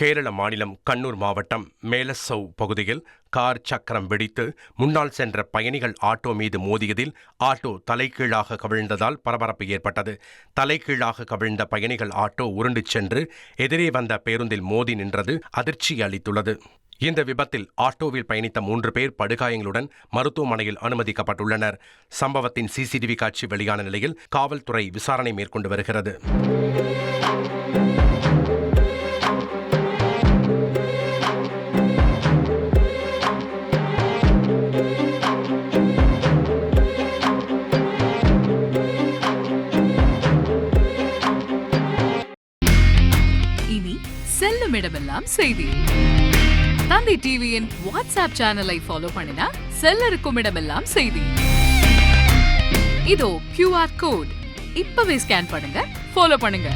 கேரள மாநிலம் கண்ணூர் மாவட்டம் மேலசவ் பகுதியில் கார் சக்கரம் வெடித்து முன்னால் சென்ற பயணிகள் ஆட்டோ மீது மோதியதில் ஆட்டோ தலைகீழாக கவிழ்ந்ததால் பரபரப்பு ஏற்பட்டது. தலைகீழாக கவிழ்ந்த பயணிகள் ஆட்டோ உருண்டு சென்று எதிரே வந்த பேருந்தில் மோதி நின்றது அதிர்ச்சி அளித்துள்ளது. இந்த விபத்தில் ஆட்டோவில் பயணித்த 3 பேர் படுகாயங்களுடன் மருத்துவமனையில் அனுமதிக்கப்பட்டுள்ளனர். சம்பவத்தின் சிசிடிவி காட்சி வெளியான நிலையில் காவல்துறை விசாரணை மேற்கொண்டு வருகிறது. இனி செல்லும் இடமெல்லாம் செய்தி. தந்தி டிவியின் வாட்ஸ்அப் சேனலை ஃபாலோ பண்ணினா செல்ல இருக்கும் இடமெல்லாம் செய்தி. இதோ QR கோட் இப்பவே ஸ்கேன் பண்ணுங்க, ஃபாலோ பண்ணுங்க.